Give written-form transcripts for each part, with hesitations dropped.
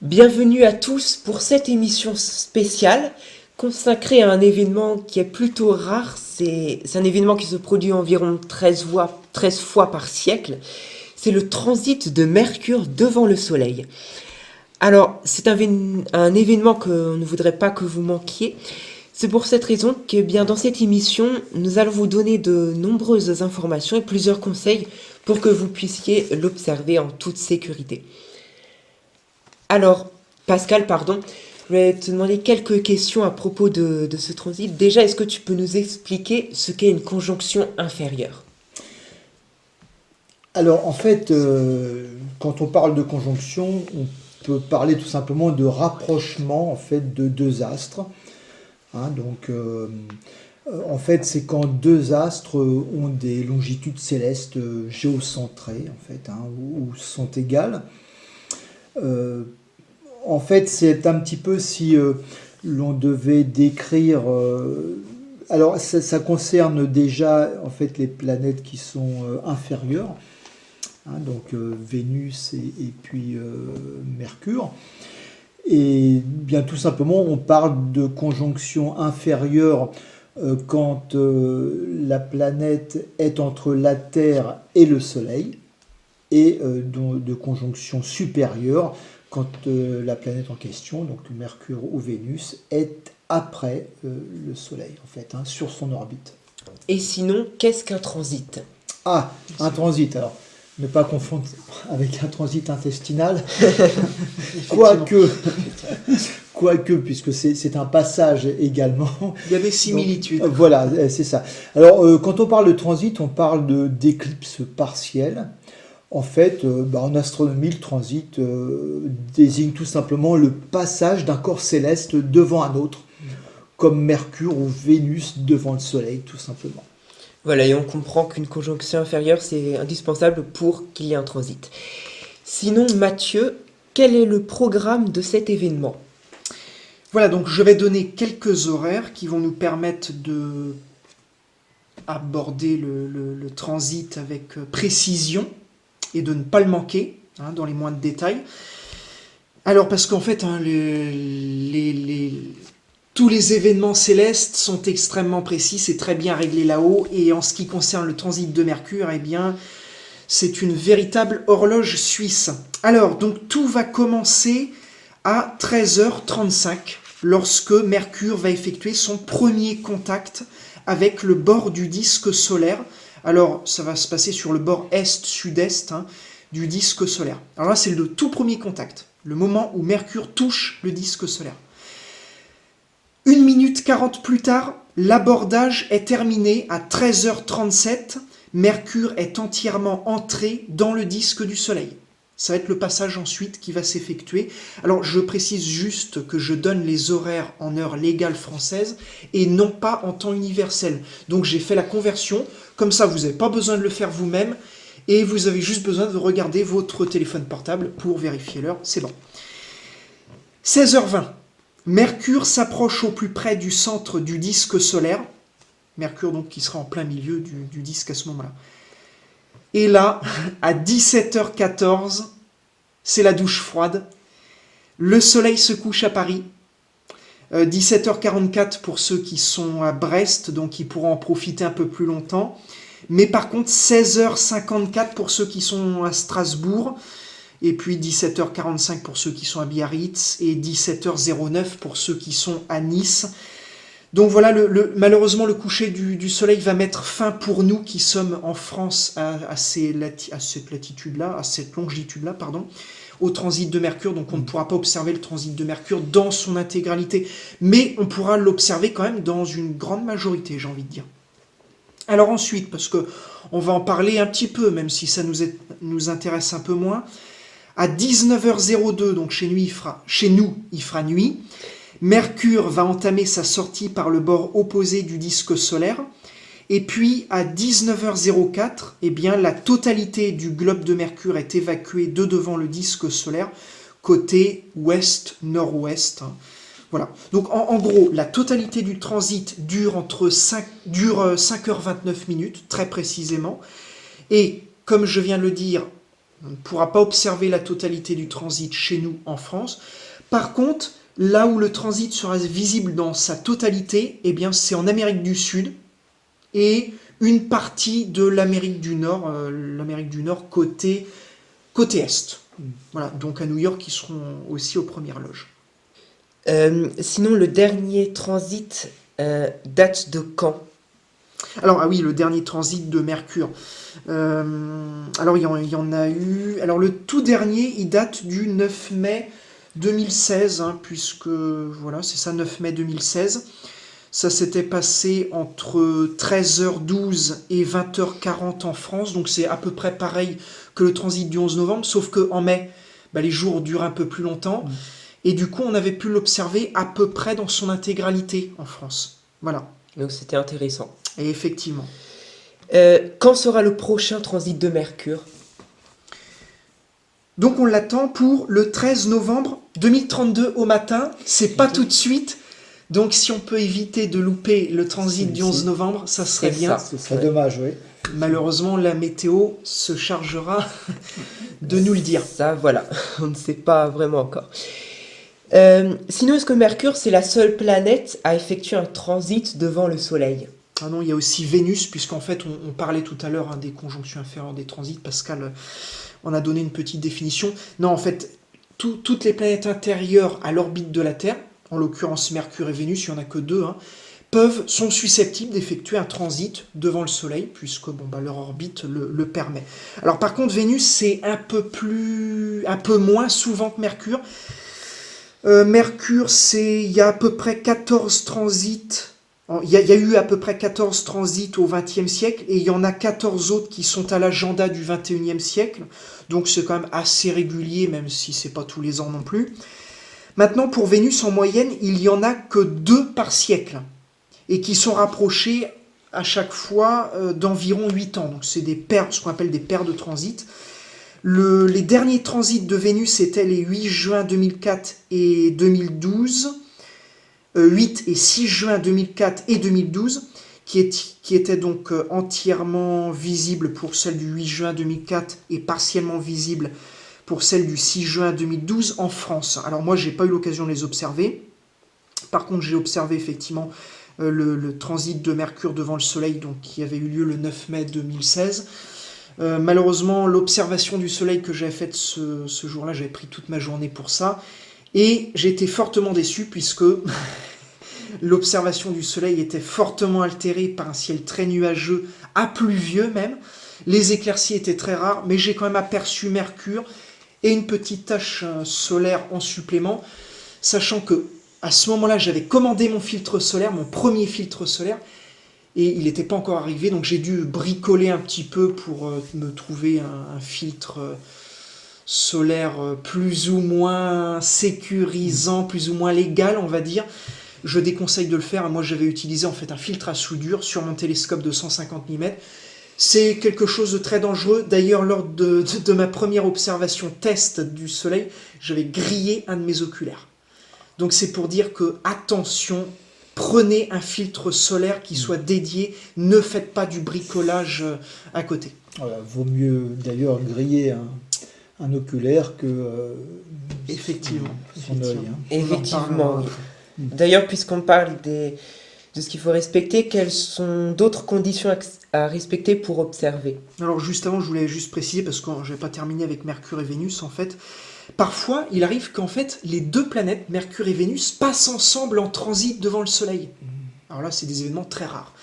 Bienvenue à tous pour cette émission spéciale consacrée à un événement qui est plutôt rare. C'est un événement qui se produit environ 13 fois par siècle. C'est le transit de Mercure devant le Soleil. Alors, c'est un événement qu'on ne voudrait pas que vous manquiez. C'est pour cette raison que bien, dans cette émission, nous allons vous donner de nombreuses informations et plusieurs conseils pour que vous puissiez l'observer en toute sécurité. Alors, Pascal, pardon, je vais te demander quelques questions à propos de ce transit. Déjà, est-ce que tu peux nous expliquer ce qu'est une conjonction inférieure? Alors, en fait, quand on parle de conjonction, on peut parler tout simplement de rapprochement en fait, de deux astres. En fait, c'est quand deux astres ont des longitudes célestes géocentrées, en fait, ou sont égales. En fait, c'est un petit peu si l'on devait décrire. Alors, ça concerne déjà en fait les planètes qui sont inférieures, donc Vénus et puis Mercure. Et bien tout simplement, on parle de conjonction inférieure quand la planète est entre la Terre et le Soleil, et de conjonction supérieure quand la planète en question, donc Mercure ou Vénus, est après le Soleil, en fait, sur son orbite. Et sinon, qu'est-ce qu'un transit? Ah, un transit, alors, ne pas confondre avec un transit intestinal, quoique, puisque c'est un passage également. Il y a des similitudes. Donc, voilà, c'est ça. Alors, quand on parle de transit, on parle d'éclipse partielle. En fait, en astronomie, le transit désigne tout simplement le passage d'un corps céleste devant un autre, comme Mercure ou Vénus devant le Soleil, tout simplement. Voilà, et on comprend qu'une conjonction inférieure, c'est indispensable pour qu'il y ait un transit. Sinon, Mathieu, quel est le programme de cet événement? Voilà, donc je vais donner quelques horaires qui vont nous permettre de aborder le transit avec précision et de ne pas le manquer, dans les moindres détails. Alors, parce qu'en fait, tous les événements célestes sont extrêmement précis, c'est très bien réglé là-haut, et en ce qui concerne le transit de Mercure, eh bien, c'est une véritable horloge suisse. Alors, donc tout va commencer à 13h35, lorsque Mercure va effectuer son premier contact avec le bord du disque solaire. Alors, ça va se passer sur le bord est-sud-est du disque solaire. Alors là, c'est le tout premier contact, le moment où Mercure touche le disque solaire. 1 minute 40 plus tard, l'abordage est terminé à 13h37. Mercure est entièrement entré dans le disque du Soleil. Ça va être le passage ensuite qui va s'effectuer. Alors, je précise juste que je donne les horaires en heure légale française et non pas en temps universel. Donc, j'ai fait la conversion. Comme ça, vous n'avez pas besoin de le faire vous-même et vous avez juste besoin de regarder votre téléphone portable pour vérifier l'heure. C'est bon. 16h20. Mercure s'approche au plus près du centre du disque solaire. Mercure, donc, qui sera en plein milieu du disque à ce moment-là. Et là, à 17h14, c'est la douche froide. Le soleil se couche à Paris. 17h44 pour ceux qui sont à Brest, donc ils pourront en profiter un peu plus longtemps. Mais par contre, 16h54 pour ceux qui sont à Strasbourg. Et puis 17h45 pour ceux qui sont à Biarritz. Et 17h09 pour ceux qui sont à Nice. Donc voilà, malheureusement, le coucher du soleil va mettre fin pour nous qui sommes en France à cette latitude-là, à cette longitude-là, au transit de Mercure. Donc on ne pourra pas observer le transit de Mercure dans son intégralité, mais on pourra l'observer quand même dans une grande majorité, j'ai envie de dire. Alors ensuite, parce que on va en parler un petit peu, même si ça nous intéresse un peu moins, à 19h02, donc chez nous, il fera nuit. Mercure va entamer sa sortie par le bord opposé du disque solaire. Et puis, à 19h04, eh bien, la totalité du globe de Mercure est évacuée de devant le disque solaire, côté ouest-nord-ouest. Voilà. Donc, en gros, la totalité du transit dure 5h29 minutes, très précisément. Et, comme je viens de le dire, On ne pourra pas observer la totalité du transit chez nous en France. Par contre, là où le transit sera visible dans sa totalité, eh bien, c'est en Amérique du Sud et une partie de l'Amérique du Nord côté Est. Voilà, donc à New York, ils seront aussi aux premières loges. Sinon, le dernier transit date de quand? Alors, ah oui, le dernier transit de Mercure. Alors, il y en a eu... Alors, le tout dernier, il date du 9 mai 2016, hein, puisque, voilà, c'est ça, 9 mai 2016. Ça s'était passé entre 13h12 et 20h40 en France, donc c'est à peu près pareil que le transit du 11 novembre, sauf qu'en mai, les jours durent un peu plus longtemps, et du coup, on avait pu l'observer à peu près dans son intégralité en France. Voilà. Donc c'était intéressant. Et effectivement. Quand sera le prochain transit de Mercure? Donc on l'attend pour le 13 novembre 2032 au matin. C'est pas tout de suite. Donc si on peut éviter de louper le transit du 11 novembre, ça serait bien. Ce serait dommage, oui. Malheureusement, la météo se chargera de nous le dire. Ça, voilà, on ne sait pas vraiment encore. Sinon, est-ce que Mercure, c'est la seule planète à effectuer un transit devant le Soleil? Ah non, il y a aussi Vénus, puisqu'en fait, on parlait tout à l'heure des conjonctions inférieures des transits. Pascal on a donné une petite définition. Non, en fait, toutes les planètes intérieures à l'orbite de la Terre, en l'occurrence Mercure et Vénus, il n'y en a que deux, hein, sont susceptibles d'effectuer un transit devant le Soleil, puisque leur orbite le permet. Alors par contre, Vénus, c'est un peu moins souvent que Mercure. Mercure, il y a à peu près 14 transits. Il y a eu à peu près 14 transits au XXe siècle, et il y en a 14 autres qui sont à l'agenda du XXIe siècle. Donc c'est quand même assez régulier, même si c'est pas tous les ans non plus. Maintenant, pour Vénus, en moyenne, il n'y en a que 2 par siècle, et qui sont rapprochés à chaque fois d'environ 8 ans. Donc c'est ce qu'on appelle des paires de transits. Les derniers transits de Vénus étaient les 8 juin 2004 et 2012, 8 et 6 juin 2004 et 2012, qui étaient donc entièrement visibles pour celle du 8 juin 2004 et partiellement visibles pour celle du 6 juin 2012 en France. Alors moi, j'ai pas eu l'occasion de les observer. Par contre, j'ai observé effectivement le transit de Mercure devant le Soleil, donc, qui avait eu lieu le 9 mai 2016. Malheureusement, l'observation du Soleil que j'avais faite ce jour-là, j'avais pris toute ma journée pour ça, et j'ai été fortement déçu puisque l'observation du Soleil était fortement altérée par un ciel très nuageux, à pluvieux même. Les éclaircies étaient très rares, mais j'ai quand même aperçu Mercure et une petite tache solaire en supplément, sachant que à ce moment-là, j'avais commandé mon filtre solaire, mon premier filtre solaire, et il n'était pas encore arrivé, donc j'ai dû bricoler un petit peu pour me trouver un filtre solaire plus ou moins sécurisant, plus ou moins légal, on va dire. Je déconseille de le faire. Moi, j'avais utilisé en fait un filtre à soudure sur mon télescope de 150 mm. C'est quelque chose de très dangereux. D'ailleurs, lors de ma première observation test du Soleil, j'avais grillé un de mes oculaires. Donc c'est pour dire que, attention, prenez un filtre solaire qui soit dédié, ne faites pas du bricolage à côté. Voilà, vaut mieux d'ailleurs griller un oculaire que effectivement, son œil. Hein. Effectivement, oui. D'ailleurs, puisqu'on parle de ce qu'il faut respecter, quelles sont d'autres conditions à respecter pour observer? Alors juste avant, je voulais juste préciser, parce que je n'ai pas terminé avec Mercure et Vénus, en fait. Parfois, il arrive qu'en fait, les deux planètes, Mercure et Vénus, passent ensemble en transit devant le Soleil. Alors là, c'est des événements très rares.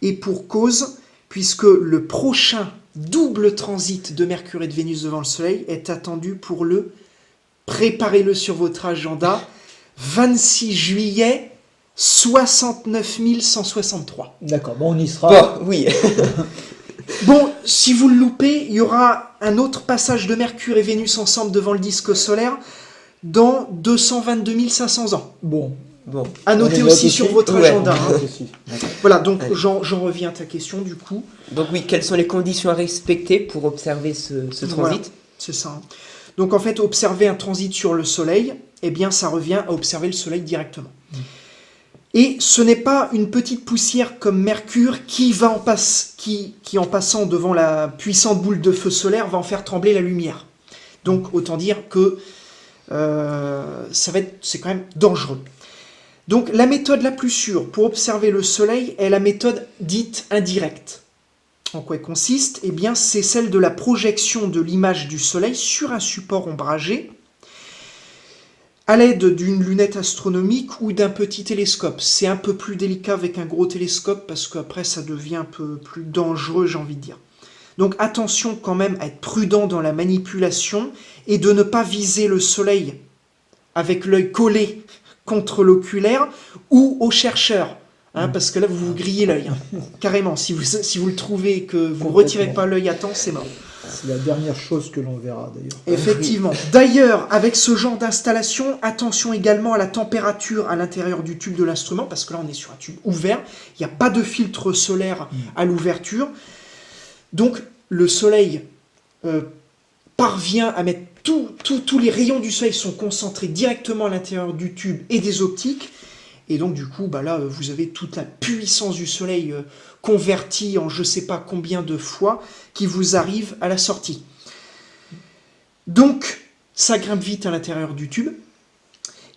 Et pour cause, puisque le prochain double transit de Mercure et de Vénus devant le Soleil est attendu pour préparez-le sur votre agenda, 26 juillet 69 163. D'accord, bon, on y sera. Bon, oui. Bon, si vous le loupez, il y aura un autre passage de Mercure et Vénus ensemble devant le disque solaire dans 222 500 ans. Bon. À noter aussi sur votre agenda. Hein. Aussi. Voilà, donc j'en reviens à ta question du coup. Donc oui, quelles sont les conditions à respecter pour observer ce transit? Voilà, c'est ça. Donc en fait, observer un transit sur le Soleil, eh bien ça revient à observer le Soleil directement. Et ce n'est pas une petite poussière comme Mercure qui en passant devant la puissante boule de feu solaire va en faire trembler la lumière. Donc autant dire que c'est quand même dangereux. Donc la méthode la plus sûre pour observer le Soleil est la méthode dite indirecte. En quoi elle consiste? Eh bien, c'est celle de la projection de l'image du Soleil sur un support ombragé à l'aide d'une lunette astronomique ou d'un petit télescope. C'est un peu plus délicat avec un gros télescope parce qu'après ça devient un peu plus dangereux, j'ai envie de dire. Donc attention quand même à être prudent dans la manipulation et de ne pas viser le Soleil avec l'œil collé contre l'oculaire ou au chercheur. Parce que là, vous vous grillez l'œil. Carrément, si vous le trouvez et que vous ne retirez pas l'œil à temps, c'est mort. C'est la dernière chose que l'on verra d'ailleurs. Effectivement. D'ailleurs, avec ce genre d'installation, attention également à la température à l'intérieur du tube de l'instrument, parce que là, on est sur un tube ouvert. Il n'y a pas de filtre solaire à l'ouverture. Donc, le Soleil parvient à mettre tous les rayons du Soleil sont concentrés directement à l'intérieur du tube et des optiques. Et donc, du coup, là, vous avez toute la puissance du Soleil convertie en je ne sais pas combien de fois qui vous arrive à la sortie. Donc, ça grimpe vite à l'intérieur du tube.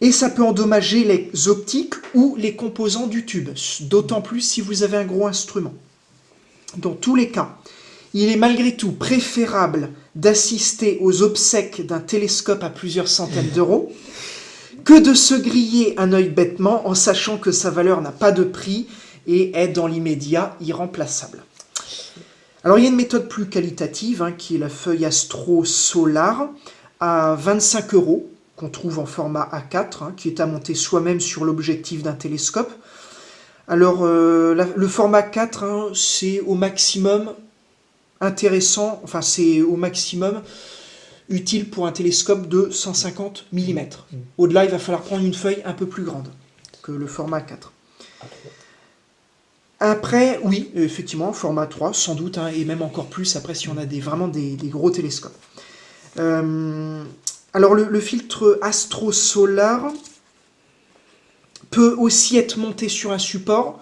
Et ça peut endommager les optiques ou les composants du tube. D'autant plus si vous avez un gros instrument. Dans tous les cas, il est malgré tout préférable d'assister aux obsèques d'un télescope à plusieurs centaines d'euros que de se griller un œil bêtement en sachant que sa valeur n'a pas de prix et est dans l'immédiat irremplaçable. Alors il y a une méthode plus qualitative qui est la feuille Astro Solar à 25 €, qu'on trouve en format A4, qui est à monter soi-même sur l'objectif d'un télescope. Alors le format 4, c'est au maximum intéressant, enfin c'est au maximum utile pour un télescope de 150 mm. Au-delà, il va falloir prendre une feuille un peu plus grande que le format 4. Après, oui, effectivement, format 3, sans doute, et même encore plus après si on a vraiment des gros télescopes. Alors le filtre Astro Solar peut aussi être monté sur un support,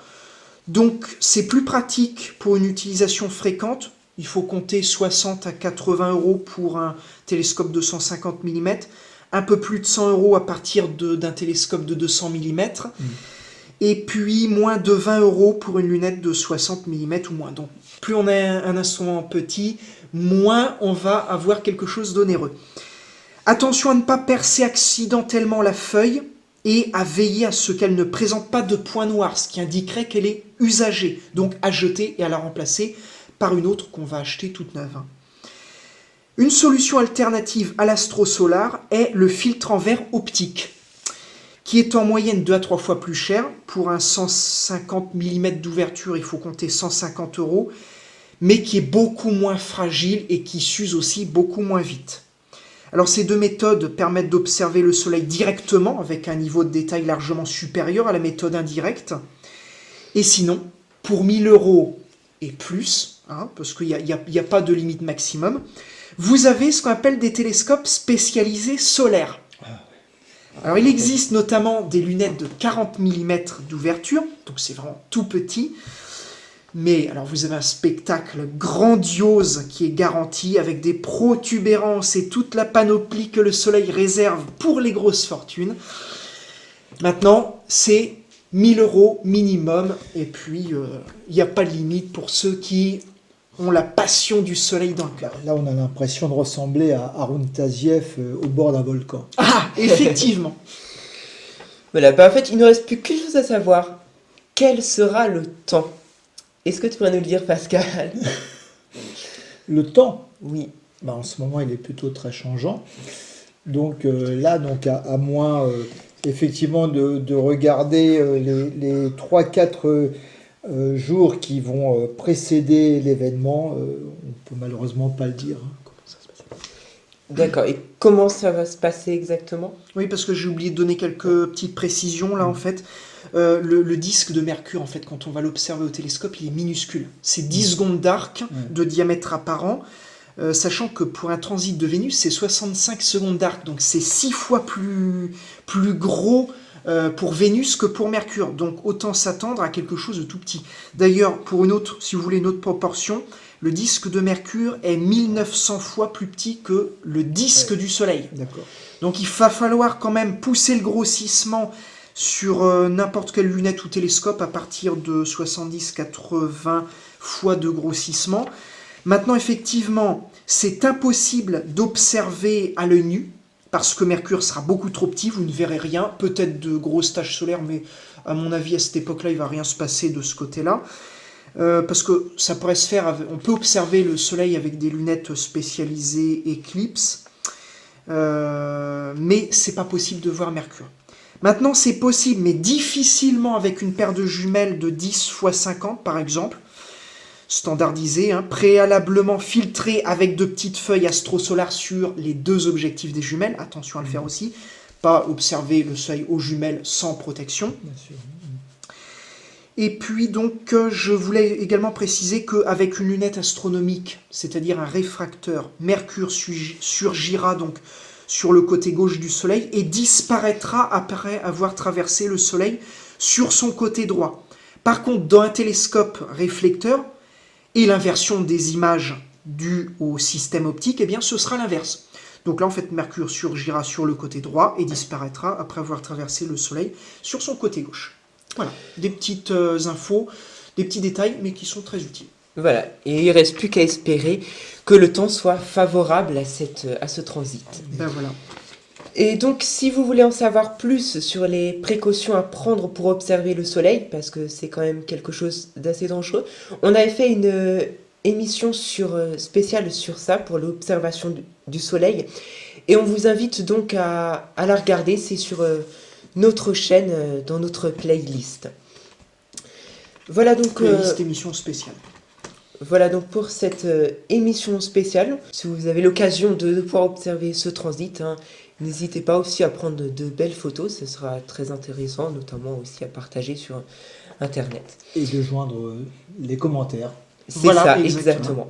donc c'est plus pratique pour une utilisation fréquente. Il faut compter 60 à 80 € pour un télescope de 150 mm, un peu plus de 100 € à partir d'un télescope de 200 mm, et puis moins de 20 € pour une lunette de 60 mm ou moins. Donc plus on a un instrument petit, moins on va avoir quelque chose d'onéreux. Attention à ne pas percer accidentellement la feuille et à veiller à ce qu'elle ne présente pas de point noir, ce qui indiquerait qu'elle est usagée, donc à jeter et à la remplacer par une autre qu'on va acheter toute neuve. Une solution alternative à l'Astro Solar est le filtre en verre optique, qui est en moyenne 2 à 3 fois plus cher. Pour un 150 mm d'ouverture, il faut compter 150 €, mais qui est beaucoup moins fragile et qui s'use aussi beaucoup moins vite. Alors ces deux méthodes permettent d'observer le Soleil directement avec un niveau de détail largement supérieur à la méthode indirecte. Et sinon, pour 1 000 € et plus, parce qu'il n'y a pas de limite maximum, vous avez ce qu'on appelle des télescopes spécialisés solaires. Alors il existe notamment des lunettes de 40 mm d'ouverture, donc c'est vraiment tout petit, mais alors vous avez un spectacle grandiose qui est garanti avec des protubérances et toute la panoplie que le Soleil réserve pour les grosses fortunes. Maintenant, c'est 1 000 € minimum, et puis il n'y a pas de limite pour ceux qui ont la passion du Soleil dans le cœur. Là, on a l'impression de ressembler à Arun Taziev au bord d'un volcan. Ah, effectivement. Voilà, en fait, il ne nous reste plus qu'une chose à savoir. Quel sera le temps? Est-ce que tu pourrais nous le dire, Pascal? Le temps, Oui. en ce moment, il est plutôt très changeant. Donc là, à moins effectivement de regarder les 3-4 jours qui vont précéder l'événement, on ne peut malheureusement pas le dire. Comment ça se passe. D'accord. Et comment ça va se passer exactement? Oui, parce que j'ai oublié de donner quelques petites précisions là en fait. Le disque de Mercure, en fait, quand on va l'observer au télescope, il est minuscule. C'est 10 secondes d'arc de diamètre apparent, sachant que pour un transit de Vénus, c'est 65 secondes d'arc. Donc c'est 6 fois plus gros pour Vénus que pour Mercure. Donc autant s'attendre à quelque chose de tout petit. D'ailleurs, pour si vous voulez une autre proportion, le disque de Mercure est 1900 fois plus petit que le disque du Soleil. D'accord. Donc il va falloir quand même pousser le grossissement sur n'importe quelle lunette ou télescope à partir de 70-80 fois de grossissement. Maintenant, effectivement, c'est impossible d'observer à l'œil nu, parce que Mercure sera beaucoup trop petit, vous ne verrez rien, peut-être de grosses taches solaires, mais à mon avis, à cette époque-là, il ne va rien se passer de ce côté-là. Parce que ça pourrait se faire, on peut observer le Soleil avec des lunettes spécialisées Eclipse, mais c'est pas possible de voir Mercure. Maintenant, c'est possible, mais difficilement avec une paire de jumelles de 10 x 50, par exemple, standardisée, préalablement filtrée avec de petites feuilles astrosolaires sur les 2 objectifs des jumelles. Attention à le faire aussi, pas observer le Soleil aux jumelles sans protection. Bien sûr. Et puis donc, je voulais également préciser qu'avec une lunette astronomique, c'est-à-dire un réfracteur, Mercure surgira donc sur le côté gauche du Soleil et disparaîtra après avoir traversé le Soleil sur son côté droit. Par contre, dans un télescope réflecteur, et l'inversion des images dues au système optique, eh bien ce sera l'inverse. Donc là, en fait, Mercure surgira sur le côté droit et disparaîtra après avoir traversé le Soleil sur son côté gauche. Voilà, des petites infos, des petits détails, mais qui sont très utiles. Voilà, et il ne reste plus qu'à espérer que le temps soit favorable à ce transit. Ben voilà. Et donc, si vous voulez en savoir plus sur les précautions à prendre pour observer le Soleil, parce que c'est quand même quelque chose d'assez dangereux, on avait fait une émission spéciale sur ça, pour l'observation du Soleil, et on vous invite donc à la regarder, c'est sur notre chaîne, dans notre playlist. Voilà donc... Playlist émission spéciale. Voilà donc pour cette émission spéciale. Si vous avez l'occasion de pouvoir observer ce transit, n'hésitez pas aussi à prendre de belles photos, ce sera très intéressant, notamment aussi à partager sur Internet. Et de joindre les commentaires. C'est Voilà, ça, exactement. exactement.